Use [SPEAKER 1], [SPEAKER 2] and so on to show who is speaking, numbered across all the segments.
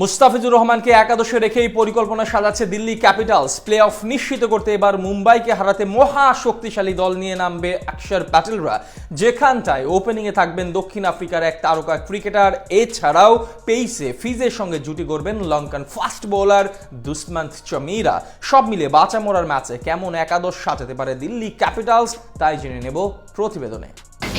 [SPEAKER 1] মুস্তাফিজুর রহমানকে একাদশে রেখেই পরিকল্পনা সাজাচ্ছে দিল্লি ক্যাপিটালস। প্লে অফ নিশ্চিত করতে এবার মুম্বাইকে হারাতে মহা শক্তিশালী দল নিয়ে নামবে অক্ষর প্যাটেলরা, যেখানটায় ওপেনিংয়ে থাকবেন দক্ষিণ আফ্রিকার এক তারকা ক্রিকেটার। এছাড়াও পেইসে ফিজের সঙ্গে জুটি করবেন লঙ্কান ফাস্ট বোলার দুষ্মন্ত চামিরা। সব মিলে বাঁচা মরার ম্যাচে কেমন একাদশ সাজাতে পারে দিল্লি ক্যাপিটালস, তাই জেনে নেব প্রতিবেদনে।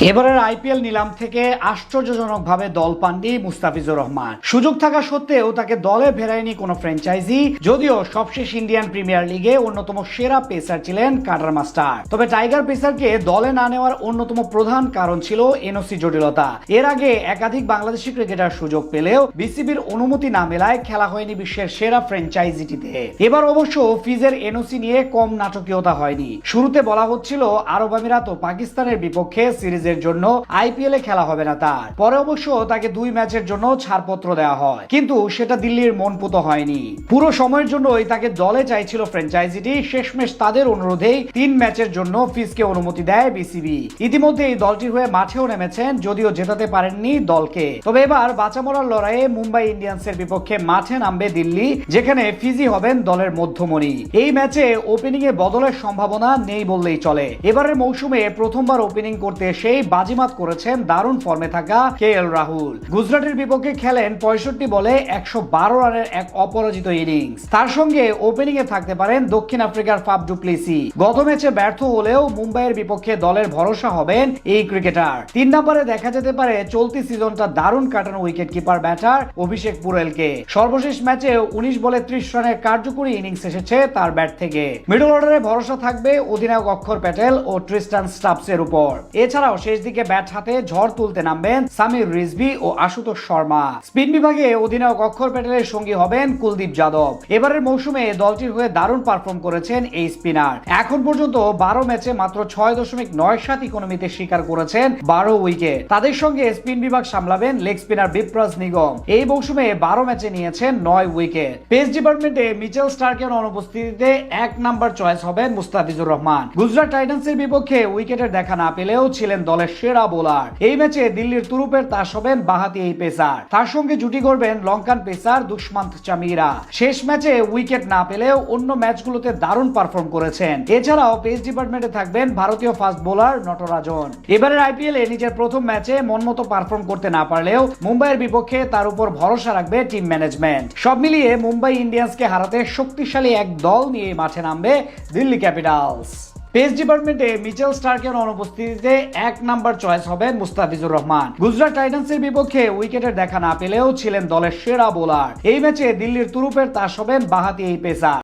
[SPEAKER 2] এবারের আইপিএল নিলাম থেকে আশ্চর্যজনকভাবে দল পাননি মুস্তাফিজুর রহমান। সুযোগ থাকা সত্ত্বেও তাকে দলে ফেরায়নি কোনো ফ্র্যাঞ্চাইজি, যদিও সবশেষ ইন্ডিয়ান প্রিমিয়ার লিগে অন্যতম সেরা পেসার ছিলেন কাটার মাস্টার। তবে টাইগার পেসারকে দলে না নেওয়ার অন্যতম প্রধান কারণ ছিল এনওসি জটিলতা। এর আগে একাধিক বাংলাদেশি ক্রিকেটার সুযোগ পেলেও বিসিবির অনুমতি না মেলায় খেলা হয়নি বিশ্বের সেরা ফ্র্যাঞ্চাইজিটিতে। এবার অবশ্য ফিজের এনওসি নিয়ে কম নাটকীয়তা হয়নি। শুরুতে বলা হচ্ছিল আরব আমিরাত ও পাকিস্তানের বিপক্ষে সিরিজের জন্য আইপিএল এ খেলা হবে না তার। পরে অবশ্য তাকে 2 ম্যাচের জন্য ছাড়পত্র দেওয়া হয়, কিন্তু সেটা দিল্লির মনপুত হয়নি। পুরো সময়ের জন্যই তাকে দলে চাইছিল ফ্র্যাঞ্চাইজিটি। শেষমেশ তাদের অনুরোধেই 3 ম্যাচের জন্য ফিজকে অনুমতি দেয় বিসিবি। ইতিমধ্যে এই দলটির হয়ে মাঠেও নেমেছেন, যদিও জেতাতে পারেননি দলকে। তবে এবার বাঁচা মরার লড়াইয়ে মুম্বাই ইন্ডিয়ান্সের বিপক্ষে মাঠে নামবে দিল্লি, যেখানে ফিজি হবেন দলের মধ্যমণি। এই ম্যাচে ওপেনিং এ বদলের সম্ভাবনা নেই বললেই চলে। এবারের মৌসুমে প্রথমবার ওপেনিং করতে এসে বাজিমাত করেছেন দারুণ ফর্মে থাকা কেএল রাহুল। গুজরাটের বিপক্ষে খেলেন 65 বলে 112 রানের এক অপরাজিত ইনিংস। তার সঙ্গে ওপেনিং এ থাকতে পারেন দক্ষিণ আফ্রিকার ফাফ ডু প্লেসি। গত ম্যাচে ব্যর্থ হলেও মুম্বাইয়ের বিপক্ষে দলের ভরসা হবেন এই ক্রিকেটার। 3 নম্বরে দেখা যেতে পারে চলতি সিজনটা দারুণ কাটানো উইকেট কিপার ব্যাটার অভিষেক পুরেলকে। সর্বশেষ ম্যাচে 19 বলে 30 রানের কার্যকরী ইনিংস এসেছে তার ব্যাট থেকে। মিডল অর্ডারে ভরসা থাকবে অধিনায়ক অক্ষর প্যাটেল ও ট্রিস্টান স্টাবসের উপর। এছাড়াও শেষ দিকে ব্যাট হাতে ঝড় তুলতে নামবেন সামির রিজভি ও আশুতোষ শর্মা। স্পিন বিভাগে অধিনায়ক অক্ষর প্যাটেলের সঙ্গী হবেন কুলদীপ যাদব। এবারের মৌসুমে দলটির হয়ে দারুণ পারফর্ম করেছেন এই স্পিনার। এখন পর্যন্ত 12 ম্যাচে মাত্র 6.97 ইকোনমিতে শিকার করেছেন 12 উইকেট। তাদের সঙ্গে স্পিন বিভাগ সামলাবেন লেগ স্পিনার বিপ্রাজ নিগম। এই মৌসুমে 12 ম্যাচে নিয়েছেন 9 উইকেট। পেস ডিপার্টমেন্টে মিচেল স্টার্কের অনুপস্থিতিতে 1 নাম্বার চয়েস হবেন মুস্তাফিজুর রহমান। গুজরাট টাইটান্সের বিপক্ষে উইকেটের দেখা না পেলেও ছিলেন দলের সেরা বোলার। এই ম্যাচে দিল্লির তুরুপের তাস হবেন বাঁহাতি এই পেসার। তার সঙ্গে জুটি করবেন লঙ্কান পেসার দুষ্মন্ত চামিরা। শেষ ম্যাচে উইকেট না পেলেও অন্য ম্যাচগুলোতে দারুণ পারফর্ম করেছেন। এছাড়াও পেস ডিপার্টমেন্টে থাকবেন ভারতীয় ফাস্ট বোলার নটরাজন। এবারের আইপিএল এ নিজের প্রথম ম্যাচে মনমতো পারফর্ম করতে না পারলেও মুম্বাইয়ের বিপক্ষে তার উপর ভরসা রাখবে টিম ম্যানেজমেন্ট। সব মিলিয়ে মুম্বাই ইন্ডিয়ান্সকে হারাতে শক্তিশালী এক দল নিয়ে মাঠে নামবে দিল্লি ক্যাপিটালস। পেস ডিপার্টমেন্টে মিচেল স্টার্কের অনুপস্থিতিতে 1 নাম্বার চয়েস হবেন মুস্তাফিজুর রহমান। গুজরাট টাইটান্সের বিপক্ষে উইকেটের দেখা না পেলেও ছিলেন দলের সেরা বোলার। এই ম্যাচে দিল্লির তুরুপের তাস হবেন বাঁহাতি এই পেসার।